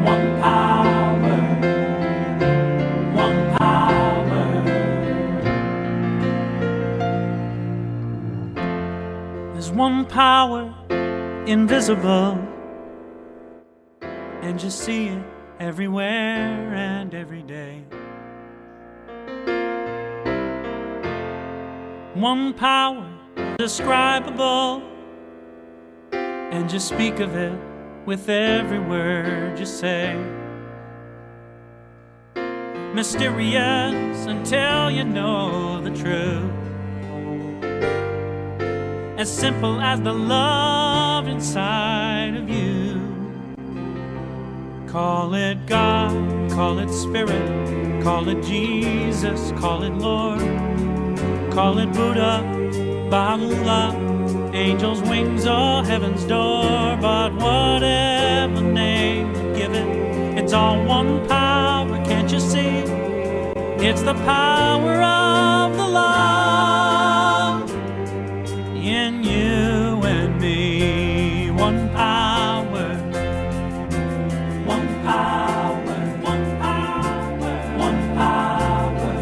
One power, one power. There's one power invisible, and you see it everywhere and every day. One power indescribable, and you speak of it with every word you say. Mysterious until you know the truth, as simple as the love inside of you. Call it God, call it Spirit, call it Jesus, call it Lord, call it Buddha, Baha'u'llah, angels' wings or heaven's door. But whatever name you give it, it's all one power, can't you see? It's the power of the love in you and me. One power, one power, one power, one power.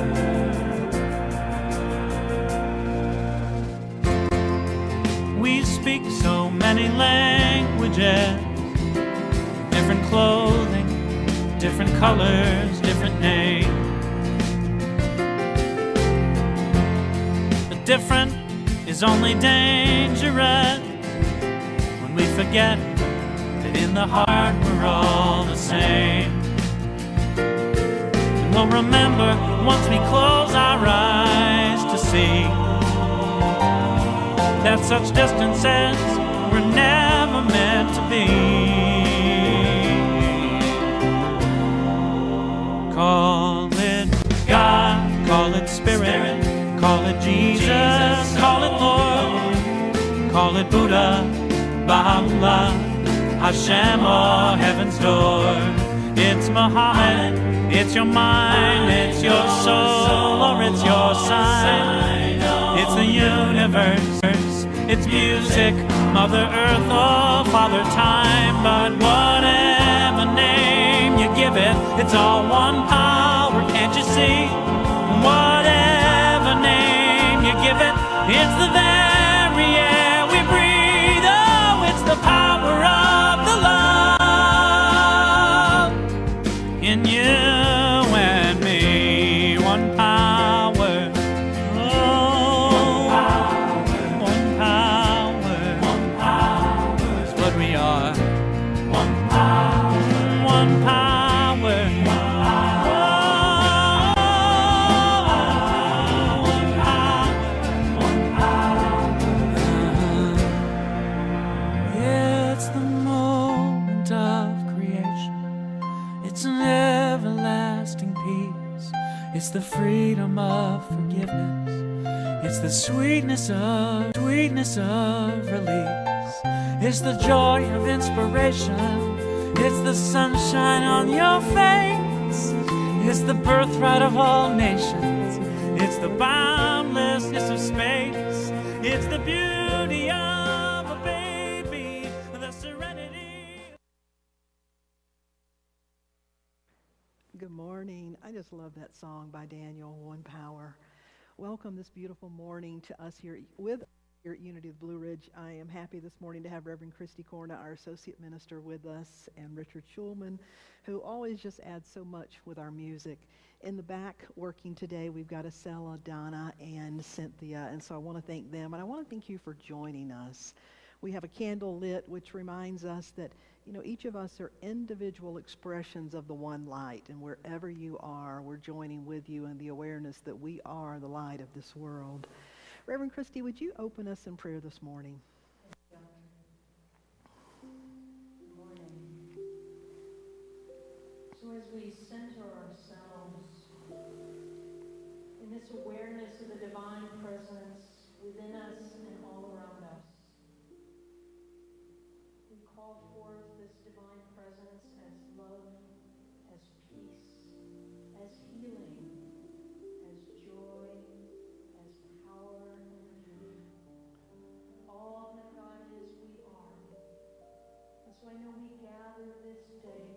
We speak so many languages, different clothing, different colors, different names. The different is only dangerous when we forget that in the heart we're all the same. And we'll remember once we close our eyes to see that such distances were never meant to be. Call it God, call it Spirit, call it Jesus, call it Lord, call it Buddha, Baha'u'llah, Hashem or heaven's door. It's Muhammad, it's your mind, it's your soul, or it's your sign. It's the universe, it's music, Mother Earth or Father Time. But whatever name you give it, it's all one power, can't you see? Whatever name you give it, it's the very air we breathe. Oh, it's the power of the love in you and me. One power, oh, one power is what we are. One power, one power. It's the freedom of forgiveness. It's the sweetness of release. It's the joy of inspiration. It's the sunshine on your face. It's the birthright of all nations. It's the boundlessness of space. It's the beauty of a baby, the serenity. Good morning. I just love that song by Daniel, One Power. Welcome this beautiful morning to us here at Unity of Blue Ridge. I am happy this morning to have Reverend Christy Corna, our Associate Minister, with us, and Richard Schulman, who always just adds so much with our music. In the back working today, we've got Acela, Donna, and Cynthia, and so I want to thank them, and I want to thank you for joining us. We have a candle lit, which reminds us that, each of us are individual expressions of the one light, and wherever you are, we're joining with you in the awareness that we are the light of this world. Reverend Christy, would you open us in prayer this morning? Good morning. So as we center ourselves in this awareness of the divine presence within us and all around us, we call forth this divine presence as love, as peace, as healing, as joy, as power and beauty. All that God is, we are. And so I know we gather this day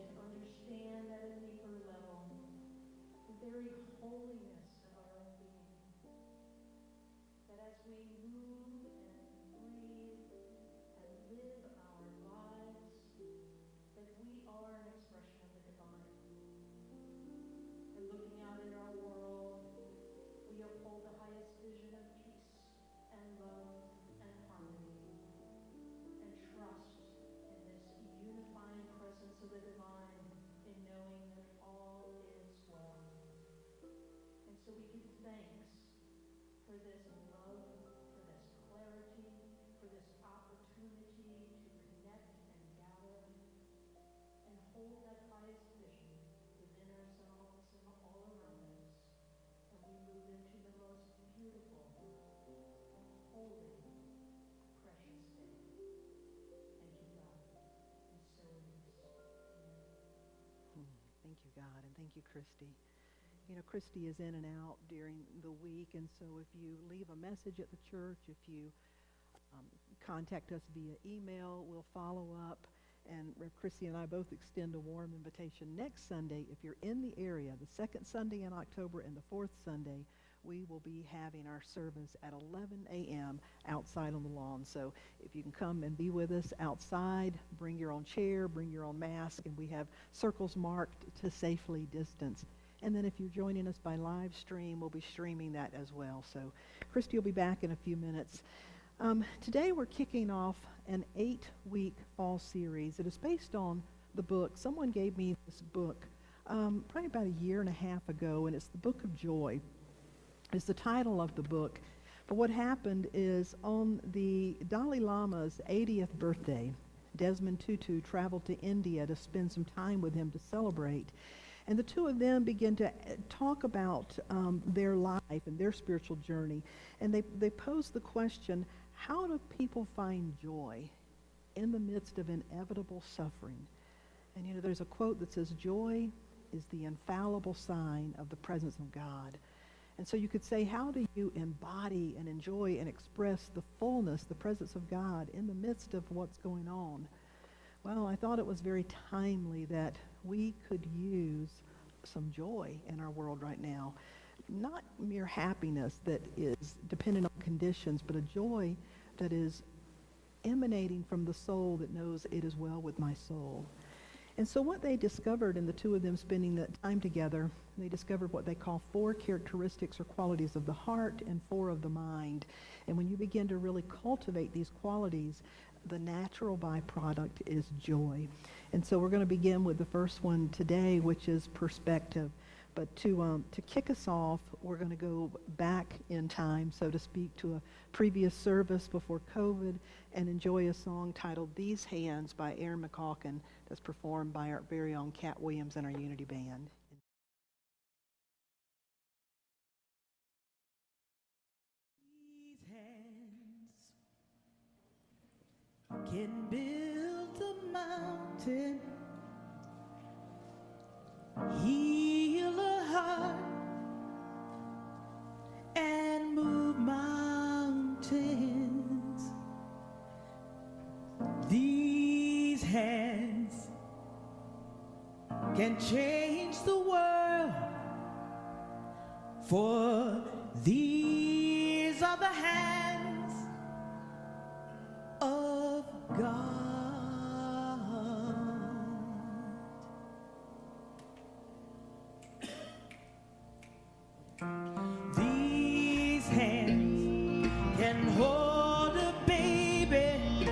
Thank you, God, and thank you, Christy. You know, Christy is in and out during the week, and so if you leave a message at the church, if you contact us via email, we'll follow up. And Rev Christy and I both extend a warm invitation next Sunday. If you're in the area, the second Sunday in October and the fourth Sunday, we will be having our service at 11 a.m. outside on the lawn. So if you can come and be with us outside, bring your own chair, bring your own mask, and we have circles marked to safely distance. And then if you're joining us by live stream, we'll be streaming that as well. So Christy will be back in a few minutes. Today we're kicking off an 8-week fall series. It is based on the book. Someone gave me this book probably about a year and a half ago, and it's the Book of Joy. It's the title of the book. But what happened is on the Dalai Lama's 80th birthday, Desmond Tutu traveled to India to spend some time with him to celebrate. And the two of them began to talk about their life and their spiritual journey. And they posed the question, how do people find joy in the midst of inevitable suffering? And you know, there's a quote that says, joy is the infallible sign of the presence of God. And so you could say, how do you embody and enjoy and express the fullness, the presence of God in the midst of what's going on? Well, I thought it was very timely that we could use some joy in our world right now. Not mere happiness that is dependent on conditions, but a joy that is emanating from the soul that knows it is well with my soul. And so what they discovered in the two of them spending that time together, they discovered what they call 4 characteristics or qualities of the heart and 4 of the mind. And when you begin to really cultivate these qualities, the natural byproduct is joy. And so we're going to begin with the first one today, which is perspective. But to kick us off, we're going to go back in time, so to speak, to a previous service before COVID and enjoy a song titled These Hands by Aaron McCalkin that's performed by our very own Cat Williams and our Unity Band. These hands can build a mountain, heal a heart, and move mountains. These hands can change the world, for these are the hands of God. These hands can hold a baby,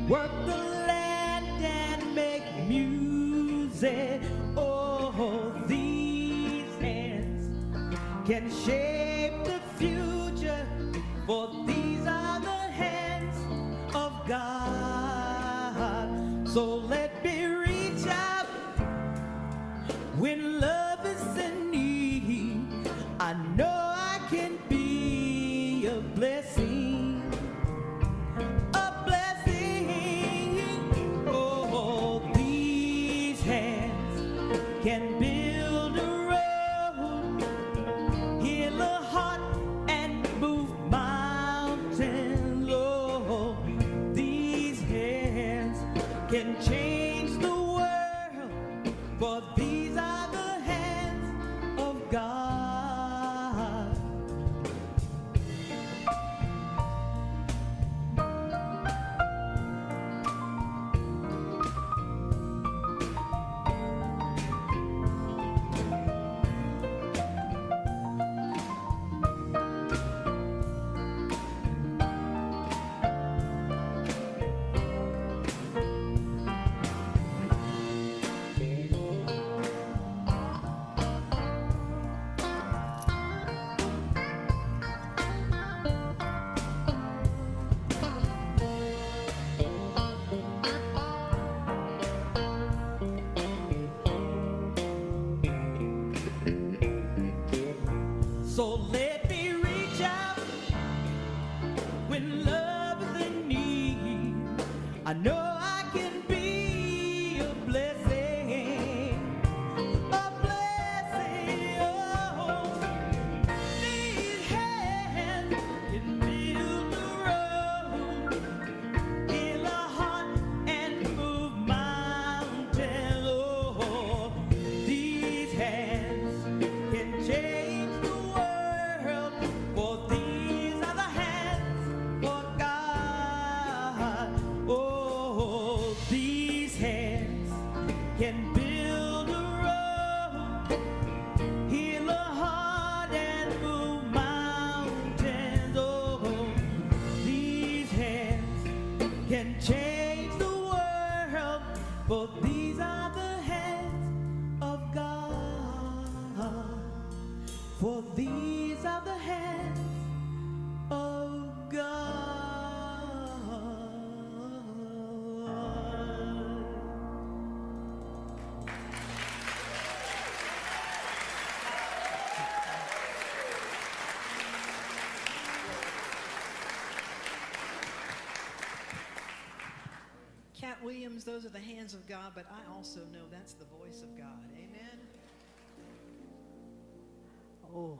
work the land and make music. Oh, these hands can shape the future, for these are the hands of God. So let me reach out when love is in need. I know I can be a blessing, a blessing. Oh, these hands can build a road, heal a heart, and move mountains. Oh, these hands can change the world, for these are the hands of God. these are the hands of God. For these are the hands of God. Cat Williams, those are the hands of God, but I also know that's the voice of God. Amen. Oh,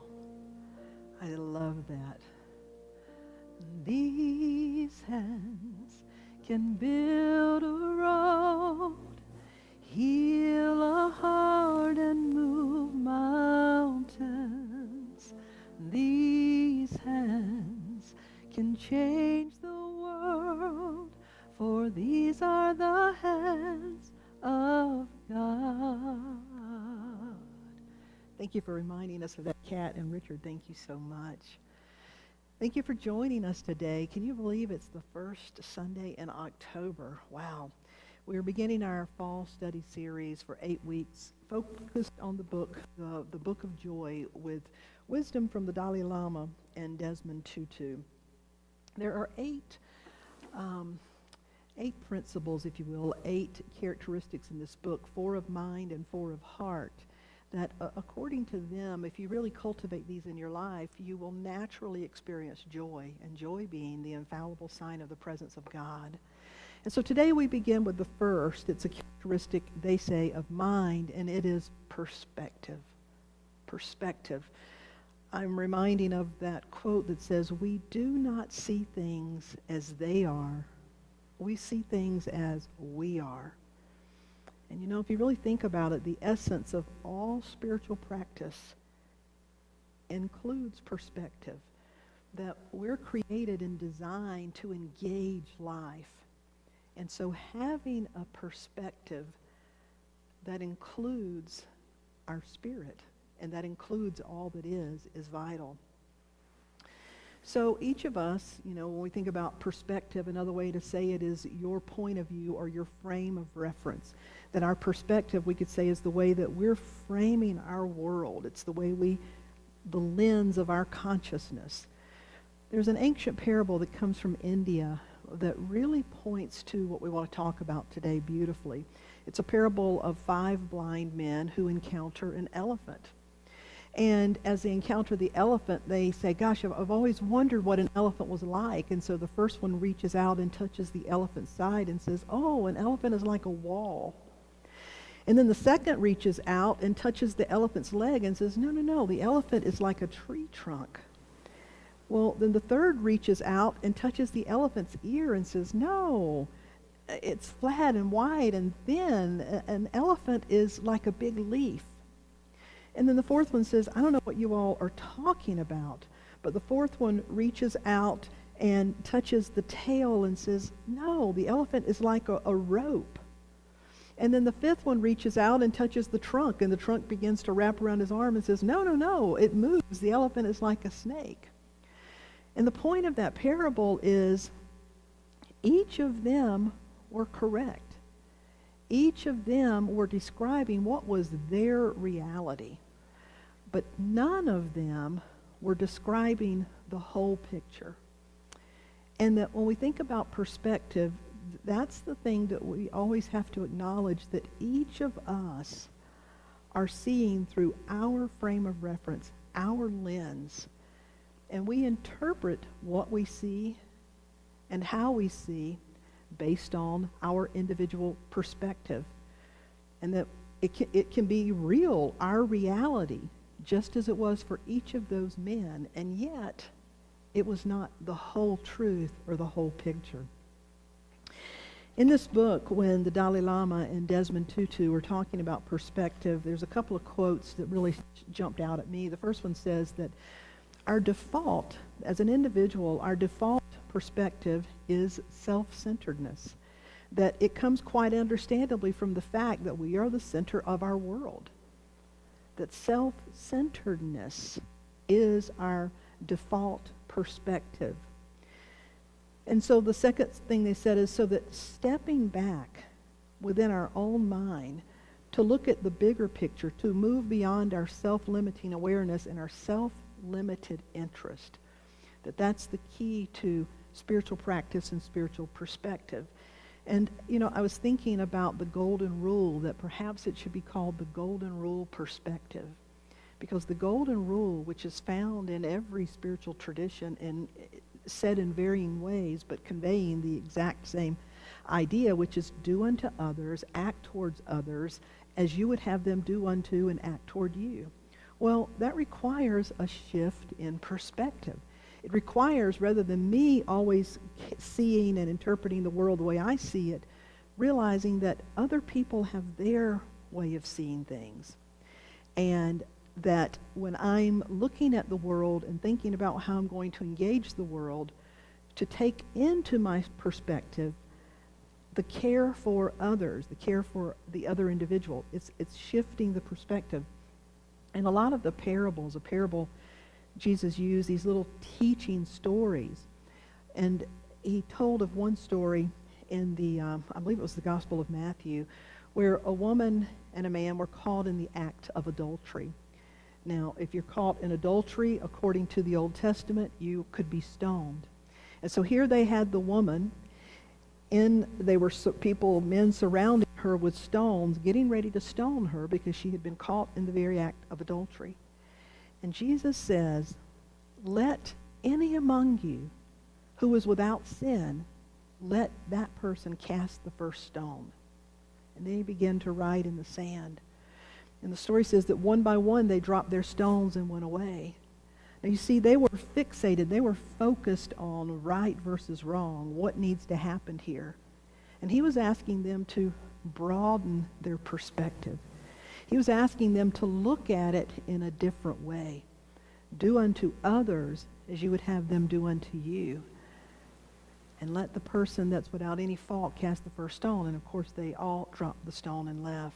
I love that. These hands can build a road, heal a heart, and move mountains. These hands can change the world, for these are the hands of God. Thank you for reminding us of that, Kat and Richard. Thank you so much. Thank you for joining us today. Can you believe it's the first Sunday in October? Wow. We're beginning our fall study series for 8 weeks, focused on the Book of Joy, with wisdom from the Dalai Lama and Desmond Tutu. There are eight principles, if you will, 8 characteristics in this book, 4 of mind and 4 of heart, that according to them, if you really cultivate these in your life, you will naturally experience joy, and joy being the infallible sign of the presence of God. And so today we begin with the first. It's a characteristic, they say, of mind, and it is perspective. Perspective. I'm reminding of that quote that says, "We do not see things as they are. We see things as we are." And you know, if you really think about it, the essence of all spiritual practice includes perspective. That we're created and designed to engage life. And so having a perspective that includes our spirit and that includes all that is vital. So each of us, you know, when we think about perspective, another way to say it is your point of view or your frame of reference. That our perspective, we could say, is the way that we're framing our world. It's the way the lens of our consciousness. There's an ancient parable that comes from India that really points to what we want to talk about today beautifully. It's a parable of 5 blind men who encounter an elephant. And as they encounter the elephant, they say, "Gosh, I've always wondered what an elephant was like." And so the first one reaches out and touches the elephant's side and says, "Oh, an elephant is like a wall." And then the second reaches out and touches the elephant's leg and says, No, the elephant is like a tree trunk." Well, then the third reaches out and touches the elephant's ear and says, "No, it's flat and wide and thin. An elephant is like a big leaf." And then the fourth one says, "I don't know what you all are talking about." But the fourth one reaches out and touches the tail and says, "No, the elephant is like a rope." And then the fifth one reaches out and touches the trunk, and the trunk begins to wrap around his arm and says, No, it moves. The elephant is like a snake." And the point of that parable is each of them were correct. Each of them were describing what was their reality. But none of them were describing the whole picture. And that when we think about perspective, that's the thing that we always have to acknowledge, that each of us are seeing through our frame of reference, our lens. And we interpret what we see and how we see based on our individual perspective. And that it can be real, our reality, just as it was for each of those men. And yet, it was not the whole truth or the whole picture. In this book, when the Dalai Lama and Desmond Tutu were talking about perspective, there's a couple of quotes that really jumped out at me. The first one says that our default, as an individual, our default perspective is self-centeredness. That it comes quite understandably from the fact that we are the center of our world. That self-centeredness is our default perspective. And so the second thing they said is so that stepping back within our own mind to look at the bigger picture, to move beyond our self-limiting awareness and our self-limited interest. That's the key to spiritual practice and spiritual perspective. And, I was thinking about the golden rule, that perhaps it should be called the golden rule perspective. Because the golden rule, which is found in every spiritual tradition and said in varying ways, but conveying the exact same idea, which is do unto others, act towards others, as you would have them do unto and act toward you. Well, that requires a shift in perspective. It requires, rather than me always seeing and interpreting the world the way I see it, realizing that other people have their way of seeing things. And that when I'm looking at the world and thinking about how I'm going to engage the world, to take into my perspective the care for others, the care for the other individual. It's shifting the perspective. And a lot of the parables, a parable Jesus used, these little teaching stories. And he told of one story in the, I believe it was the Gospel of Matthew, where a woman and a man were caught in the act of adultery. Now, if you're caught in adultery, according to the Old Testament, you could be stoned. And so here they had the woman, and they were men surrounding her with stones, getting ready to stone her because she had been caught in the very act of adultery. And Jesus says, let any among you who is without sin, let that person cast the first stone. And then he began to write in the sand. And the story says that one by one they dropped their stones and went away. Now you see, they were fixated. They were focused on right versus wrong, what needs to happen here. And he was asking them to broaden their perspective. He was asking them to look at it in a different way. Do unto others as you would have them do unto you. And let the person that's without any fault cast the first stone. And of course they all dropped the stone and left.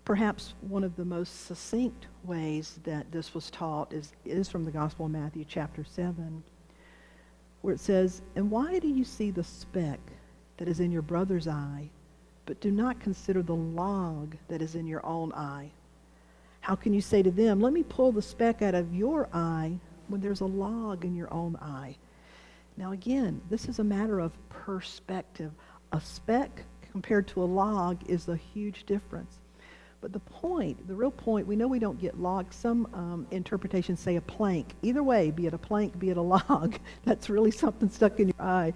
Perhaps one of the most succinct ways that this was taught is from the Gospel of Matthew chapter 7, where it says, and why do you see the speck that is in your brother's eye, but do not consider the log that is in your own eye? How can you say to them, let me pull the speck out of your eye when there's a log in your own eye? Now again, this is a matter of perspective. A speck compared to a log is a huge difference. But the real point, we know we don't get logs. Some interpretations say a plank. Either way, be it a plank, be it a log, that's really something stuck in your eye.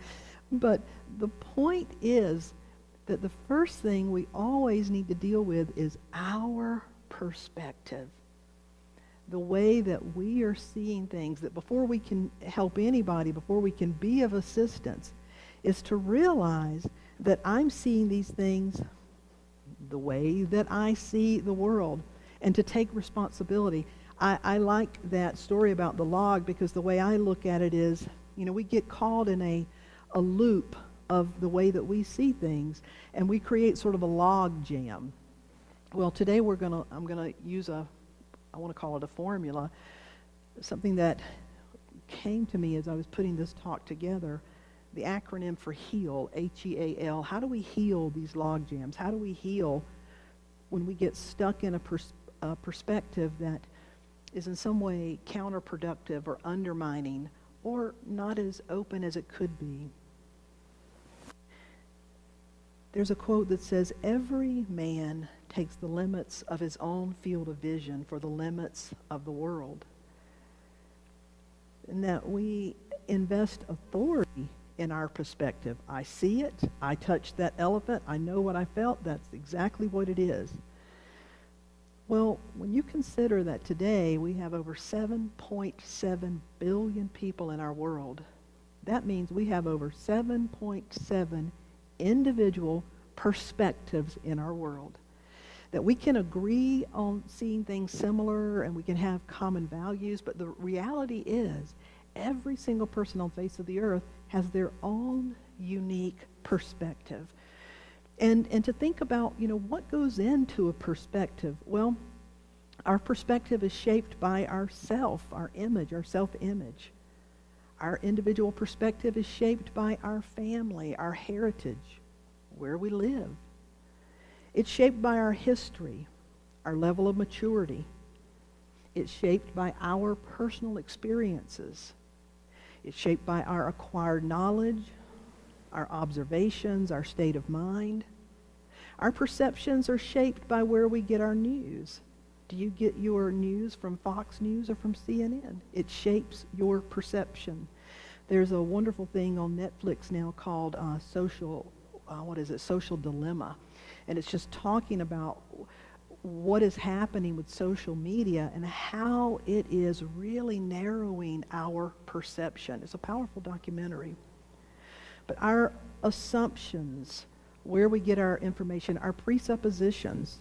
But the point is that the first thing we always need to deal with is our perspective. The way that we are seeing things, that before we can help anybody, before we can be of assistance, is to realize that I'm seeing these things the way that I see the world, and to take responsibility. I like that story about the log because the way I look at it is, we get caught in a loop of the way that we see things, and we create sort of a log jam. Well, today I'm gonna use I want to call it a formula, something that came to me as I was putting this talk together. The acronym for HEAL, H-E-A-L. How do we heal these log jams? How do we heal when we get stuck in a perspective that is in some way counterproductive or undermining or not as open as it could be? There's a quote that says, every man takes the limits of his own field of vision for the limits of the world. And that we invest authority in our perspective. I see it. I touched that elephant. I know what I felt. That's exactly what it is. Well, when you consider that today we have over 7.7 billion people in our world, that means we have over 7.7 individual perspectives in our world. That we can agree on seeing things similar and we can have common values, but the reality is every single person on the face of the earth has their own unique perspective. And to think about, what goes into a perspective? Well, our perspective is shaped by our image, our self-image. Our individual perspective is shaped by our family, our heritage, where we live. It's shaped by our history, our level of maturity. It's shaped by our personal experiences. It's shaped by our acquired knowledge, our observations, our state of mind. Our perceptions are shaped by where we get our news. Do you get your news from Fox News or from CNN? It shapes your perception. There's a wonderful thing on Netflix now called Social Dilemma. And it's just talking about what is happening with social media and how it is really narrowing our perception. It's a powerful documentary. But our assumptions, where we get our information, our presuppositions,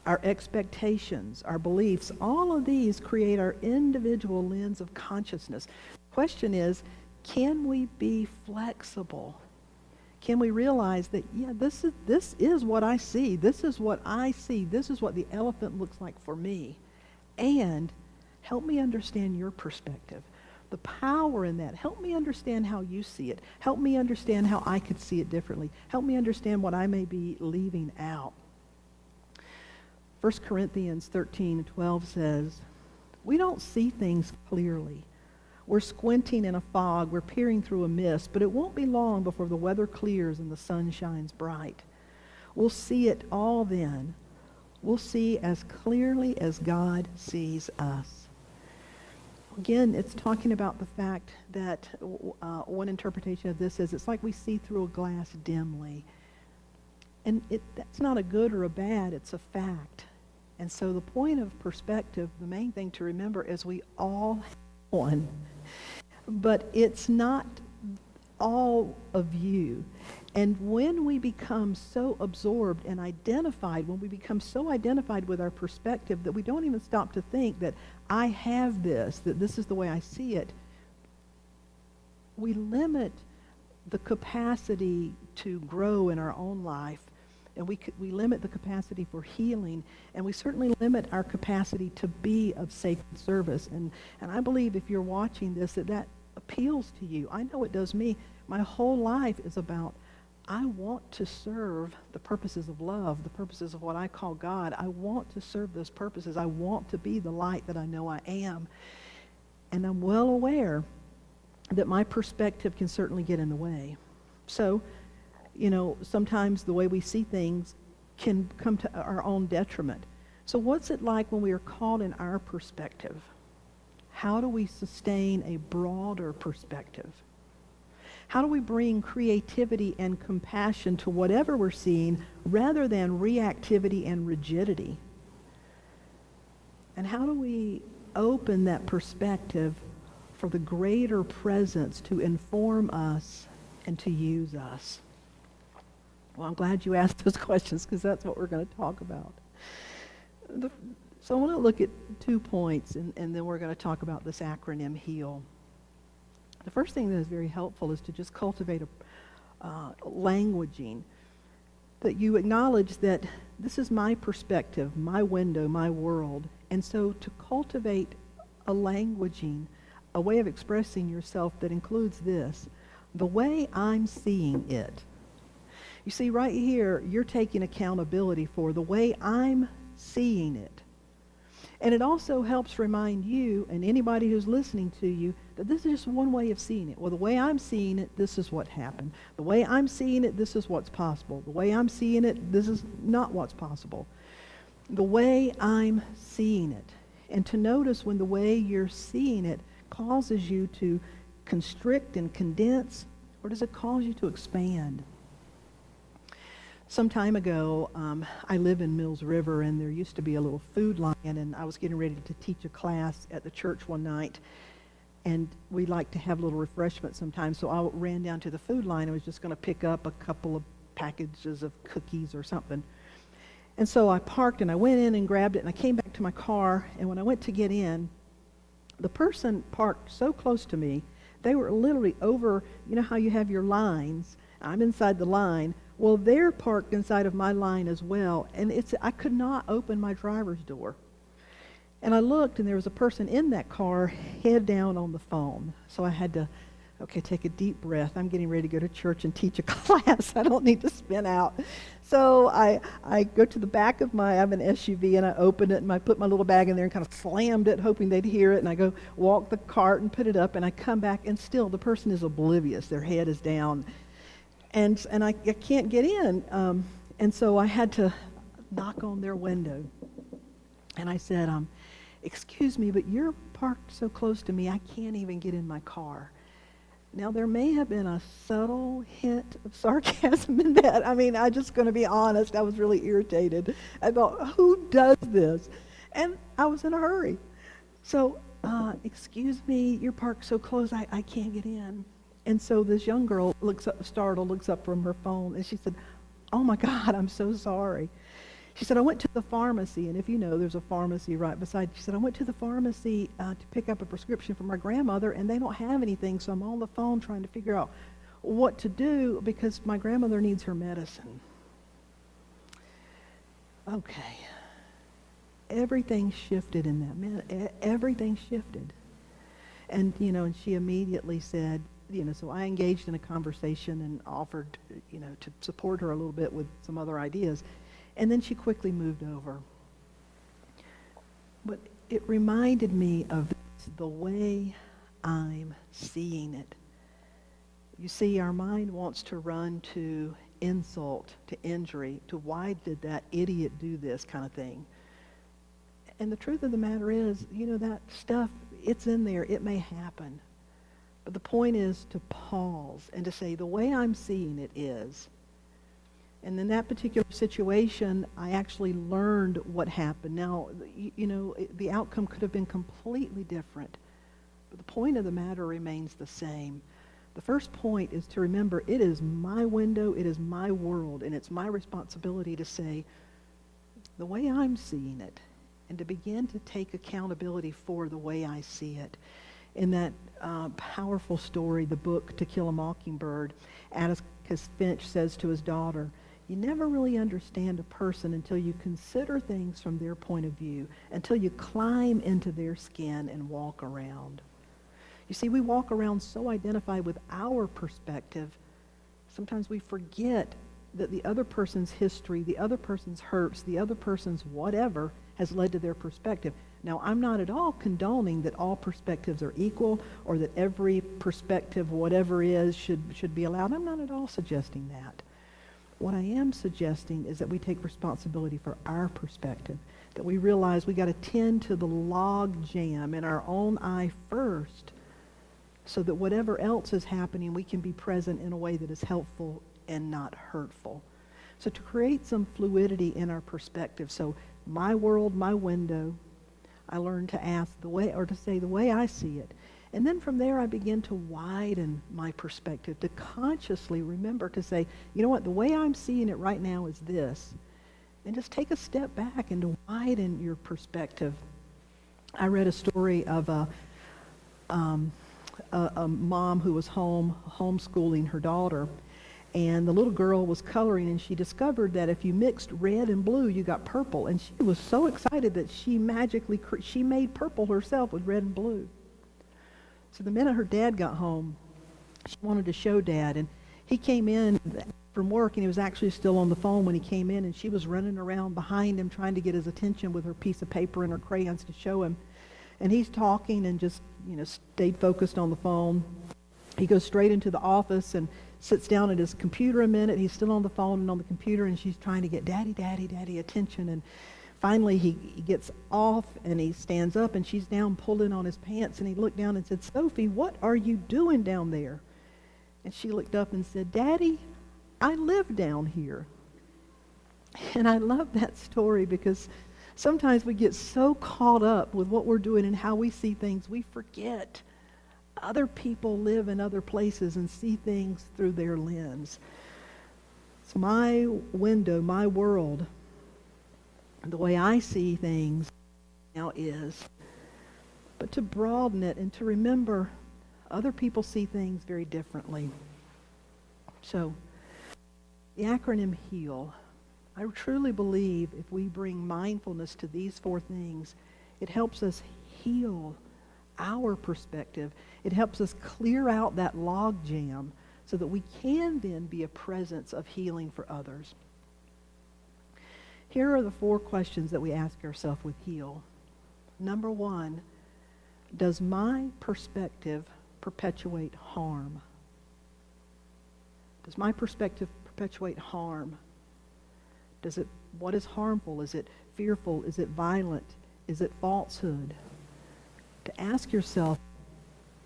our expectations, our beliefs, all of these create our individual lens of consciousness. The question is, can we be flexible? Can we realize that, yeah, this is what I see. This is what I see. This is what the elephant looks like for me. And help me understand your perspective. The power in that. Help me understand how you see it. Help me understand how I could see it differently. Help me understand what I may be leaving out. 1 Corinthians 13:12 says, we don't see things clearly. We're squinting in a fog. We're peering through a mist. But it won't be long before the weather clears and the sun shines bright. We'll see it all then. We'll see as clearly as God sees us. Again, it's talking about the fact that one interpretation of this is it's like we see through a glass dimly. And that's not a good or a bad. It's a fact. And so the point of perspective, the main thing to remember is we all have one. But it's not all of you. And when we become so absorbed and identified, when we become so identified with our perspective that we don't even stop to think that I have this, that this is the way I see it, we limit the capacity to grow in our own life. And we limit the capacity for healing, and we certainly limit our capacity to be of sacred service. And I believe if you're watching this, that appeals to you. I know it does me. My whole life is about, I want to serve the purposes of love, the purposes of what I call God. I want to serve those purposes. I want to be the light that I know I am. And I'm well aware that my perspective can certainly get in the way. So, sometimes the way we see things can come to our own detriment. So what's it like when we are caught in our perspective? How do we sustain a broader perspective? How do we bring creativity and compassion to whatever we're seeing rather than reactivity and rigidity? And how do we open that perspective for the greater presence to inform us and to use us? Well, I'm glad you asked those questions because that's what we're going to talk about. So I want to look at 2 points, and then we're going to talk about this acronym HEAL. The first thing that is very helpful is to just cultivate a languaging, that you acknowledge that this is my perspective, my window, my world. And so to cultivate a languaging, a way of expressing yourself that includes this, the way I'm seeing it. You see, right here, you're taking accountability for the way I'm seeing it. And it also helps remind you and anybody who's listening to you that this is just one way of seeing it. Well, the way I'm seeing it, this is what happened. The way I'm seeing it, this is what's possible. The way I'm seeing it, this is not what's possible. The way I'm seeing it. And to notice when the way you're seeing it causes you to constrict and condense, or does it cause you to expand? Some time ago, I live in Mills River, and there used to be a little food line, and I was getting ready to teach a class at the church one night, and we like to have a little refreshment sometimes, so I ran down to the food line. I was just going to pick up a couple of packages of cookies or something. And so I parked, and I went in and grabbed it, and I came back to my car, and when I went to get in, the person parked so close to me, they were literally over, you know how you have your lines, I'm inside the line. Well, they're parked inside of my line as well, and I could not open my driver's door. And I looked, and there was a person in that car, head down on the phone. So I had to Okay, take a deep breath. I'm getting ready to go to church and teach a class. I don't need to spin out. So I go to the back of I have an SUV, and I open it, and I put my little bag in there and kind of slammed it, hoping they'd hear it. And I go walk the cart and put it up, and I come back, and still the person is oblivious. Their head is down. And I can't get in. And so I had to knock on their window. And I said, excuse me, but you're parked so close to me, I can't even get in my car. Now, there may have been a subtle hint of sarcasm in that. I mean, I'm just going to be honest. I was really irritated. I thought, who does this? And I was in a hurry. So, excuse me, you're parked so close, I can't get in. And so this young girl looks up, startled, looks up from her phone, and she said, oh, my God, I'm so sorry. She said, I went to the pharmacy, and if you know, there's a pharmacy right beside. She said, I went to the pharmacy to pick up a prescription for my grandmother, and they don't have anything, so I'm on the phone trying to figure out what to do because my grandmother needs her medicine. Okay. Everything shifted in that minute. Everything shifted. And, and she immediately said, so I engaged in a conversation and offered, to support her a little bit with some other ideas. And then she quickly moved over. But it reminded me of the way I'm seeing it. You see, our mind wants to run to insult, to injury, to why did that idiot do this kind of thing. And the truth of the matter is, that stuff, it's in there. It may happen. But the point is to pause and to say, the way I'm seeing it is. And in that particular situation, I actually learned what happened. Now, the outcome could have been completely different. But the point of the matter remains the same. The first point is to remember it is my window, it is my world, and it's my responsibility to say the way I'm seeing it and to begin to take accountability for the way I see it. In that powerful story, the book To Kill a Mockingbird, Atticus Finch says to his daughter, you never really understand a person until you consider things from their point of view, until you climb into their skin and walk around. You see, we walk around so identified with our perspective, sometimes we forget that the other person's history, the other person's hurts, the other person's whatever has led to their perspective. Now, I'm not at all condoning that all perspectives are equal or that every perspective, whatever is, should be allowed. I'm not at all suggesting that. What I am suggesting is that we take responsibility for our perspective, that we realize we got to tend to the log jam in our own eye first so that whatever else is happening, we can be present in a way that is helpful and not hurtful. So to create some fluidity in our perspective, so my world, my window, I learned to ask the way I see it. And then from there, I begin to widen my perspective, to consciously remember to say, you know what, the way I'm seeing it right now is this. And just take a step back and to widen your perspective. I read a story of a mom who was homeschooling her daughter. And the little girl was coloring, and she discovered that if you mixed red and blue, you got purple. And she was so excited that she she made purple herself with red and blue. So the minute her dad got home, she wanted to show Dad. And he came in from work, and he was actually still on the phone when he came in, and she was running around behind him trying to get his attention with her piece of paper and her crayons to show him. And he's talking and just, stayed focused on the phone. He goes straight into the office and sits down at his computer a minute. He's still on the phone and on the computer, and she's trying to get Daddy, Daddy, Daddy attention. And finally he gets off and he stands up, and she's down pulling on his pants, and he looked down and said, Sophie, what are you doing down there? And she looked up and said, Daddy, I live down here. And I love that story because sometimes we get so caught up with what we're doing and how we see things, we forget other people live in other places and see things through their lens. It's my window, my world. The way I see things now is. But to broaden it and to remember other people see things very differently. So, the acronym HEAL. I truly believe if we bring mindfulness to these four things, it helps us heal our perspective, it helps us clear out that log jam so that we can then be a presence of healing for others. Here are the 4 questions that we ask ourselves with Heal. Number 1, does my perspective perpetuate harm? Does my perspective perpetuate harm? What is harmful? Is it fearful? Is it violent? Is it falsehood? To ask yourself,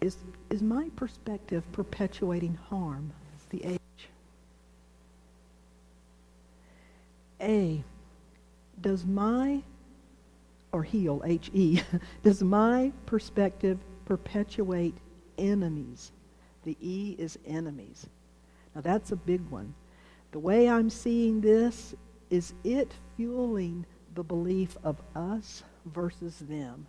is my perspective perpetuating harm? It's the H. A, does my, or Heal, H-E, does my perspective perpetuate enemies? The E is enemies. Now that's a big one. The way I'm seeing this, is it fueling the belief of us versus them?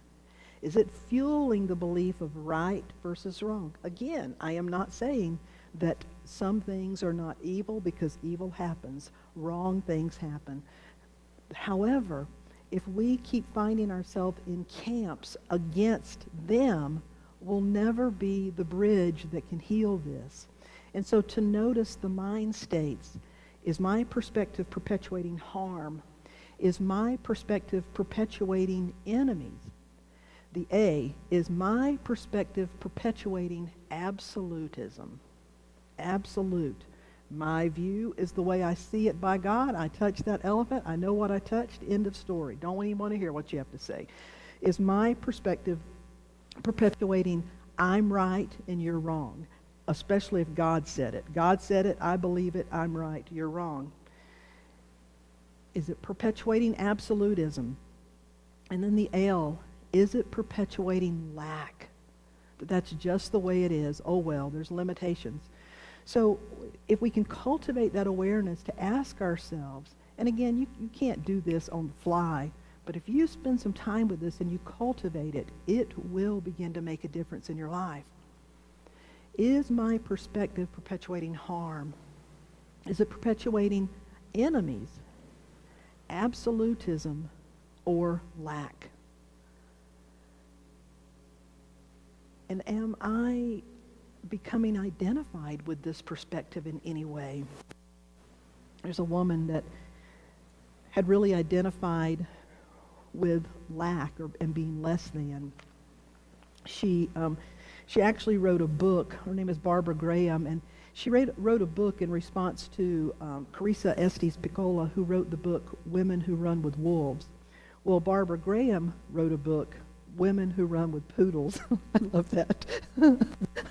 Is it fueling the belief of right versus wrong? Again, I am not saying that some things are not evil because evil happens. Wrong things happen. However, if we keep finding ourselves in camps against them, we'll never be the bridge that can heal this. And so to notice the mind states, is my perspective perpetuating harm? Is my perspective perpetuating enemies? The A, is my perspective perpetuating absolutism? Absolute. My view is the way I see it by God. I touched that elephant. I know what I touched. End of story. Don't even want to hear what you have to say. Is my perspective perpetuating I'm right and you're wrong? Especially if God said it. God said it, I believe it, I'm right, you're wrong. Is it perpetuating absolutism? And then the L, is it perpetuating lack? That's just the way it is. Oh well, there's limitations. So if we can cultivate that awareness to ask ourselves, and again, you can't do this on the fly, but if you spend some time with this and you cultivate it, it will begin to make a difference in your life. Is my perspective perpetuating harm? Is it perpetuating enemies, absolutism, or lack? And am I becoming identified with this perspective in any way? There's a woman that had really identified with lack and being less than. She actually wrote a book. Her name is Barbara Graham, and she wrote a book in response to Carissa Estes Piccola, who wrote the book Women Who Run with Wolves. Well, Barbara Graham wrote a book, Women Who Run with Poodles. I love that.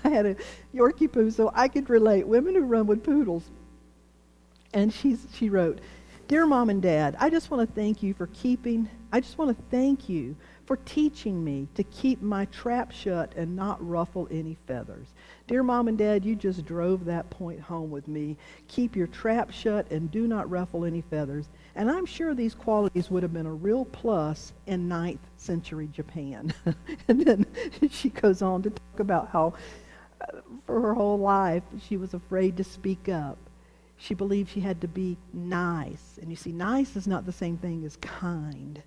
I had a Yorkie poo, so I could relate. Women Who Run with Poodles. And she wrote, Dear Mom and Dad, I just want to thank you for teaching me to keep my trap shut and not ruffle any feathers. Dear Mom and Dad, you just drove that point home with me. Keep your trap shut and do not ruffle any feathers. And I'm sure these qualities would have been a real plus in 9th century Japan. And then she goes on to talk about how for her whole life she was afraid to speak up. She believed she had to be nice. And you see, nice is not the same thing as kind.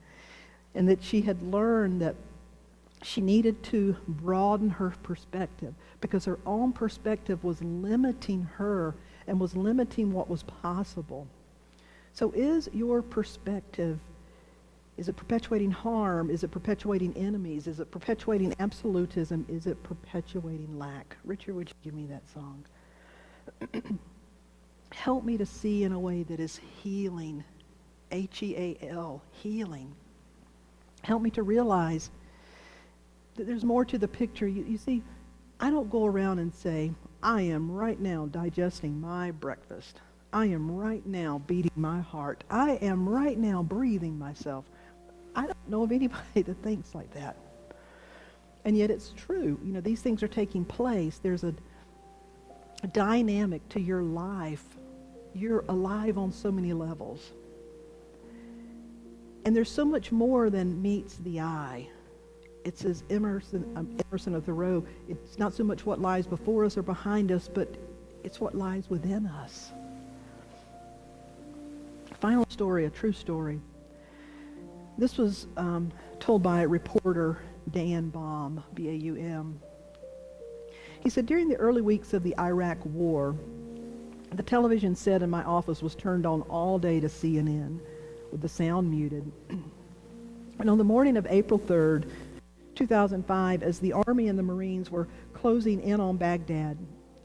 And that she had learned that she needed to broaden her perspective because her own perspective was limiting her and was limiting what was possible. So is your perspective, is it perpetuating harm? Is it perpetuating enemies? Is it perpetuating absolutism? Is it perpetuating lack? Richard, would you give me that song? Help me to see in a way that is healing, H-E-A-L, healing. Help me to realize that there's more to the picture. You see, I don't go around and say, I am right now digesting my breakfast. I am right now beating my heart. I am right now breathing myself. I don't know of anybody that thinks like that. And yet it's true. You know, these things are taking place. There's a dynamic to your life. You're alive on so many levels. And there's so much more than meets the eye. It says Emerson of Thoreau, it's not so much what lies before us or behind us, but it's what lies within us. Final story, a true story. This was told by a reporter Dan Baum, B-A-U-M. He said, during the early weeks of the Iraq War, the television set in my office was turned on all day to CNN with the sound muted. And on the morning of April 3rd, 2005, as the Army and the Marines were closing in on Baghdad,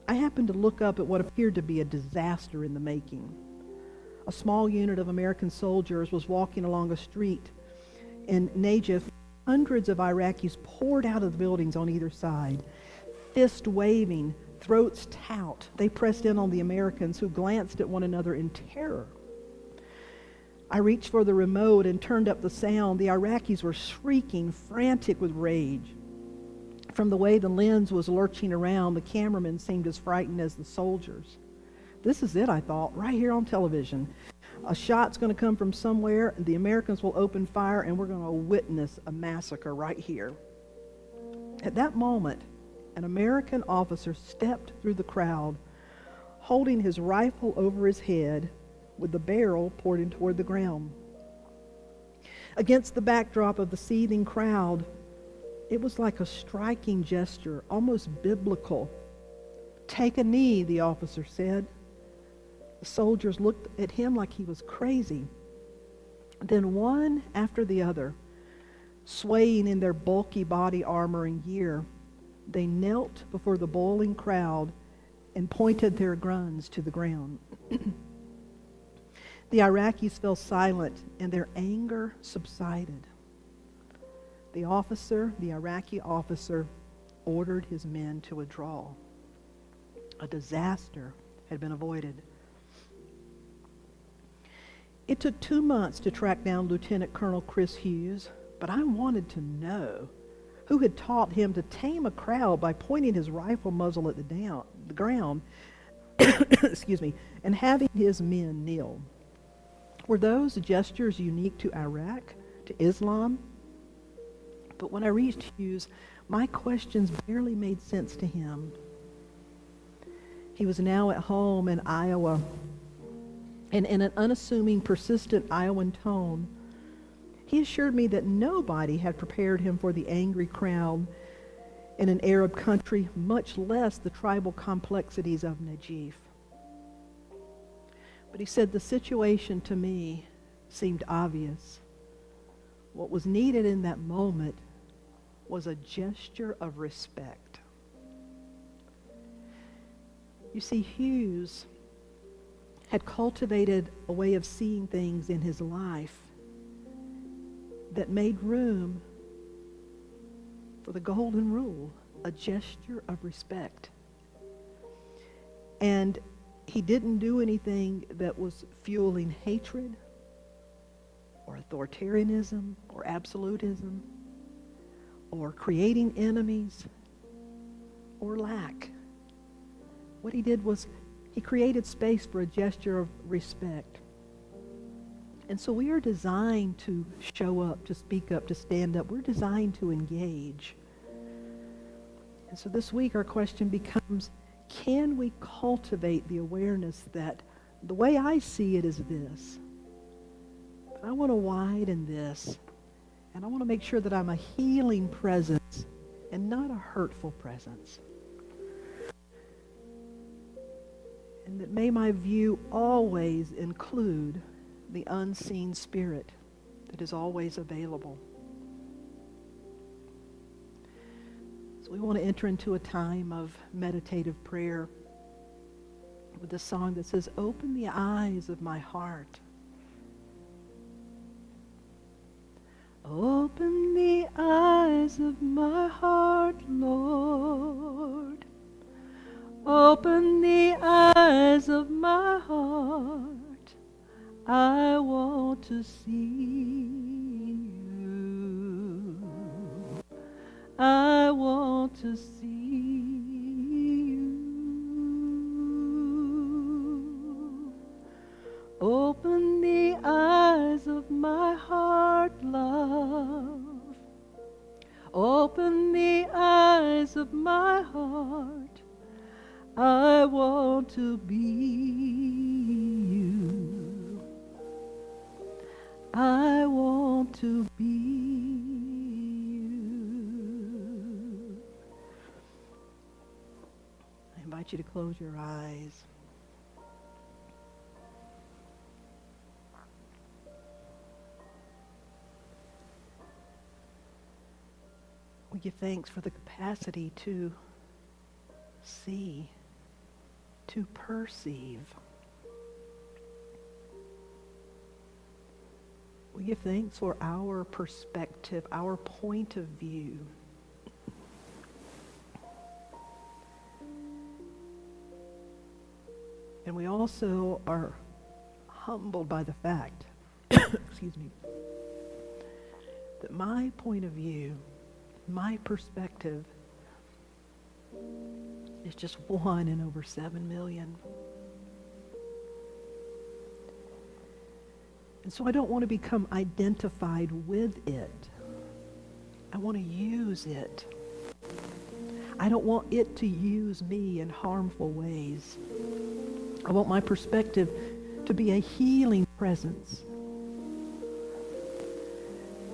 I happened to look up at what appeared to be a disaster in the making. A small unit of American soldiers was walking along a street in Najaf. Hundreds of Iraqis poured out of the buildings on either side, fist waving, throats taut. They pressed in on the Americans, who glanced at one another in terror. I reached for the remote and turned up the sound. The Iraqis were shrieking, frantic with rage. From the way the lens was lurching around, the cameraman seemed as frightened as the soldiers. This is it, I thought, right here on television. A shot's going to come from somewhere, and the Americans will open fire, and we're going to witness a massacre right here. At that moment, an American officer stepped through the crowd, holding his rifle over his head with the barrel pointed toward the ground. Against the backdrop of the seething crowd, it was like a striking gesture, almost biblical. "Take a knee," the officer said. The soldiers looked at him like he was crazy. Then one after the other, swaying in their bulky body armor and gear, they knelt before the boiling crowd and pointed their guns to the ground. The Iraqis fell silent, and their anger subsided. The Iraqi officer, ordered his men to withdraw. A disaster had been avoided. It took 2 months to track down Lieutenant Colonel Chris Hughes, but I wanted to know who had taught him to tame a crowd by pointing his rifle muzzle at the ground excuse me, and having his men kneel. Were those gestures unique to Iraq, to Islam? But when I reached Hughes, my questions barely made sense to him. He was now at home in Iowa, and in an unassuming, persistent Iowan tone, he assured me that nobody had prepared him for the angry crowd in an Arab country, much less the tribal complexities of Najaf. But he said the situation to me seemed obvious. What was needed in that moment was a gesture of respect. You see, Hughes had cultivated a way of seeing things in his life that made room for the golden rule, a gesture of respect. And he didn't do anything that was fueling hatred or authoritarianism or absolutism or creating enemies or lack. What he did was he created space for a gesture of respect. And so we are designed to show up, to speak up, to stand up. We're designed to engage. And so this week our question becomes, can we cultivate the awareness that the way I see it is this, but I want to widen this, and I want to make sure that I'm a healing presence and not a hurtful presence. And that may my view always include the unseen spirit that is always available. So we want to enter into a time of meditative prayer with a song that says, "Open the eyes of my heart." Open the eyes of my heart, Lord. Open the eyes of my heart. I want to see you. I want to see you. Open the eyes of my heart, love. Open the eyes of my heart. I want to be you. I want to be you. invite you to close your eyes. We give thanks for the capacity to see, to perceive. We give thanks for our perspective, our point of view. And we also are humbled by the fact, excuse me, that my point of view, my perspective is just one in over 7 million. And so I don't want to become identified with it. I want to use it. I don't want it to use me in harmful ways. I want my perspective to be a healing presence.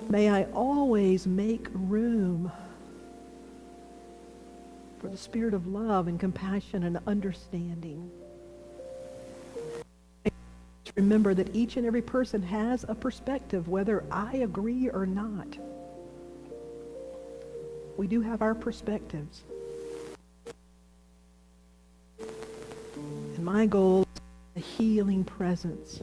May I always make room for the spirit of love and compassion and understanding. Remember that each and every person has a perspective, whether I agree or not. We do have our perspectives. And my goal is a healing presence.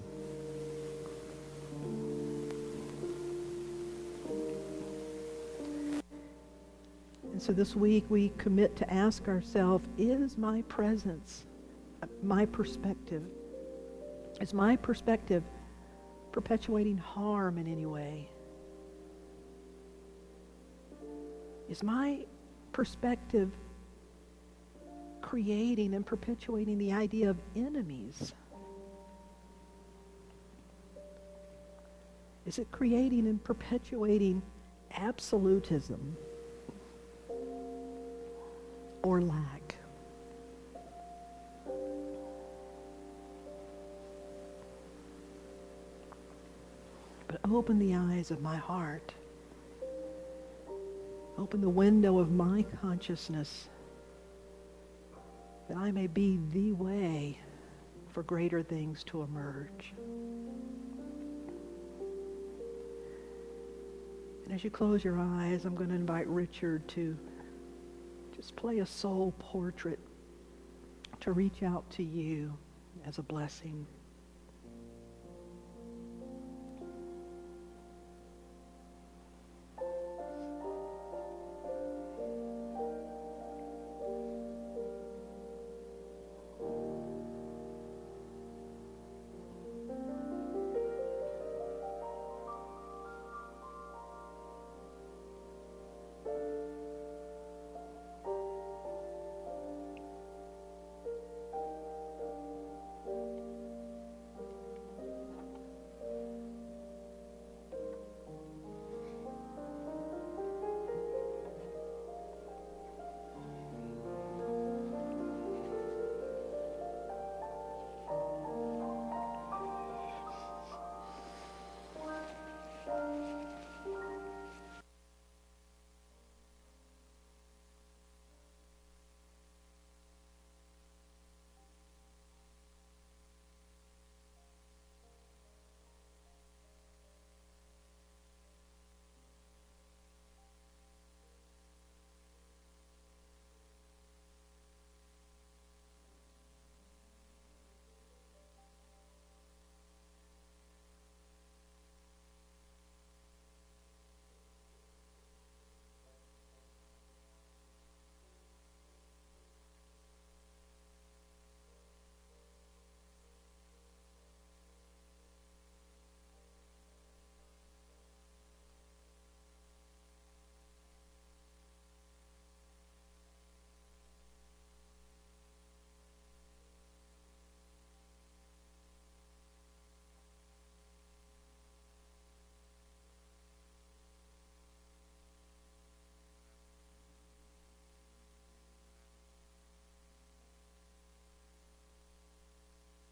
And so this week we commit to ask ourselves, is my presence, my perspective, is my perspective perpetuating harm in any way? Is my perspective creating and perpetuating the idea of enemies? Is it creating and perpetuating absolutism or lack? But open the eyes of my heart. Open the window of my consciousness that I may be the way for greater things to emerge. And as you close your eyes, I'm going to invite Richard to just play a soul portrait to reach out to you as a blessing.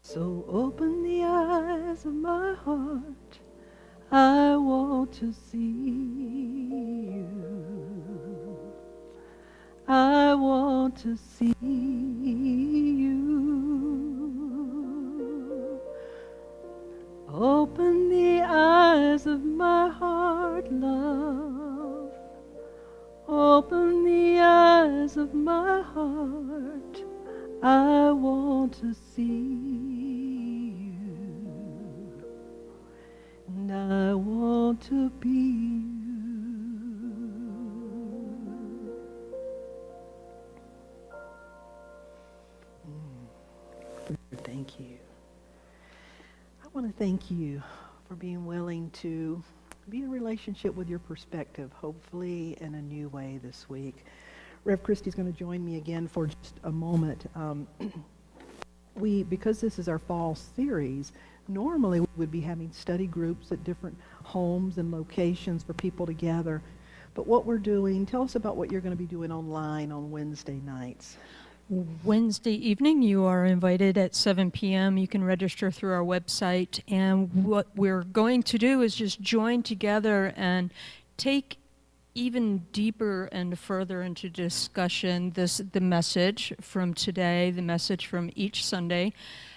So open the eyes of my heart. I want to see you. I want to see of my heart, love. Open the eyes of my heart. I want to see you, and I want to be you. Thank you. I want to thank you for being willing to be in a relationship with your perspective, hopefully in a new way this week. Rev Christie's going to join me again for just a moment. Because this is our fall series, normally we would be having study groups at different homes and locations for people to gather. But what we're doing, tell us about what you're going to be doing online on Wednesday nights. Wednesday evening, you are invited at 7 p.m. You can register through our website. And what we're going to do is just join together and take even deeper and further into discussion the message from today, the message from each Sunday,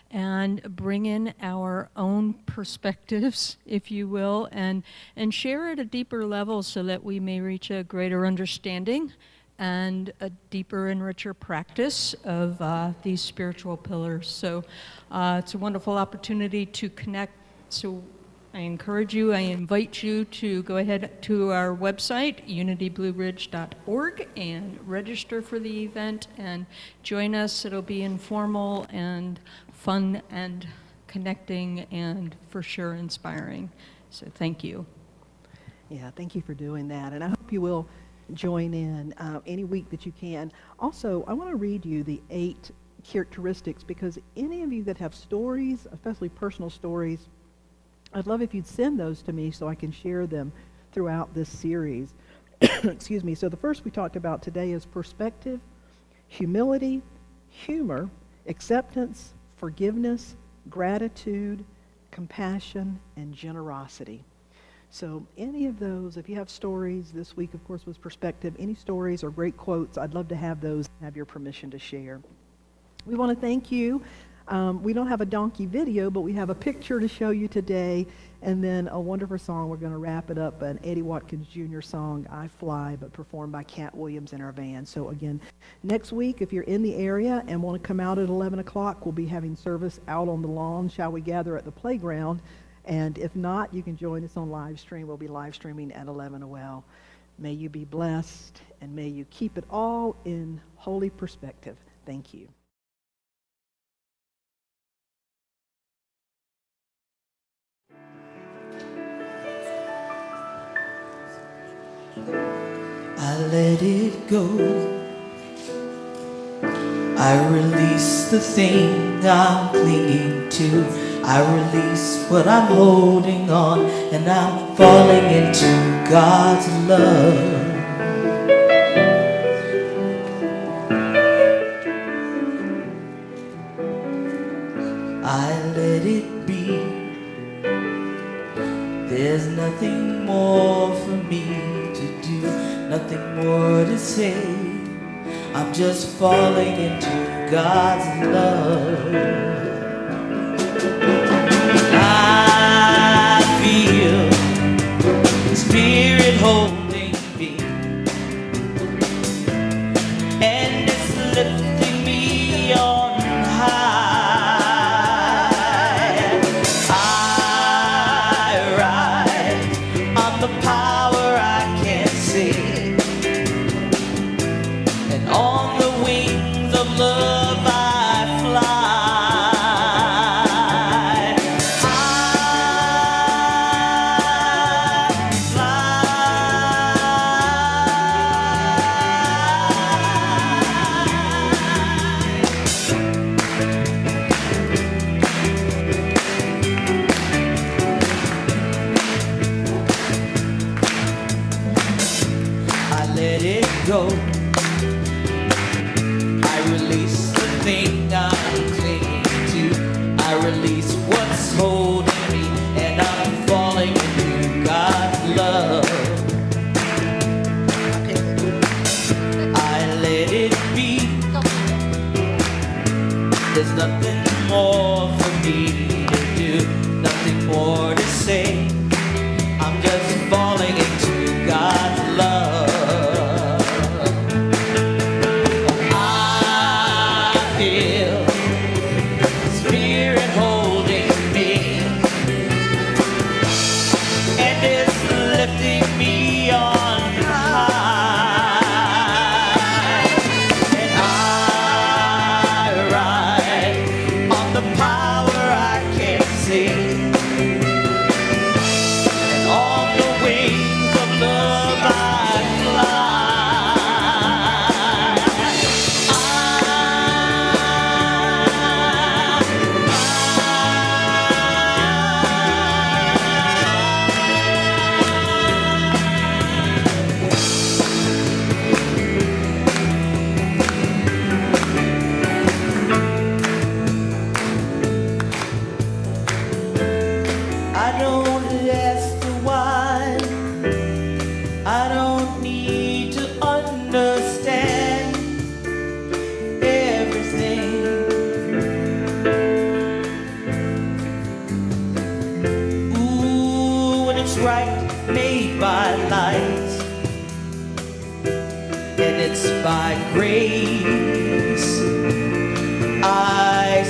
and bring in our own perspectives, if you will, and share at a deeper level so that we may reach a greater understanding and a deeper and richer practice of these spiritual pillars. So it's a wonderful opportunity to connect. So I encourage you, I invite you to go ahead to our website, unityblueridge.org, and register for the event and join us. It'll be informal and fun and connecting and for sure inspiring. So thank you. Yeah, thank you for doing that. And I hope you will join in any week that you can. Also, I want to read you the 8 characteristics, because any of you that have stories, especially personal stories, I'd love if you'd send those to me so I can share them throughout this series. Excuse me. So the first we talked about today is perspective, humility, humor, acceptance, forgiveness, gratitude, compassion, and generosity. So any of those, if you have stories, this week, of course, was perspective, any stories or great quotes, I'd love to have those, have your permission to share. We want to thank you. We don't have a donkey video, but we have a picture to show you today, and then a wonderful song. We're going to wrap it up, an Eddie Watkins Jr. song, I Fly, but performed by Cat Williams in our band. So again, next week, if you're in the area and want to come out at 11 o'clock, we'll be having service out on the lawn, Shall We Gather, at the playground. And if not, you can join us on live stream. We'll be live streaming at 11 as well. May you be blessed, and may you keep it all in holy perspective. Thank you. I let it go. I release the thing I'm clinging to. I release what I'm holding on, and I'm falling into God's love. I let it be. There's nothing more for me to do, nothing more to say. I'm just falling into God's love. I feel the Spirit holding me, and it's lifting me on high. I ride on the power I can't see, and on the wings of love I fly. Go. I release the thing I'm clinging to. I release what's holding me, and I'm falling into God's love. I let it be. There's nothing more for me to do, nothing more to say. I'm lifting me on high. And I ride on the power I can't see. And on the wings of love I fly. I don't ask the why. I don't need to understand everything. Ooh, when it's right, made by light, and it's by grace I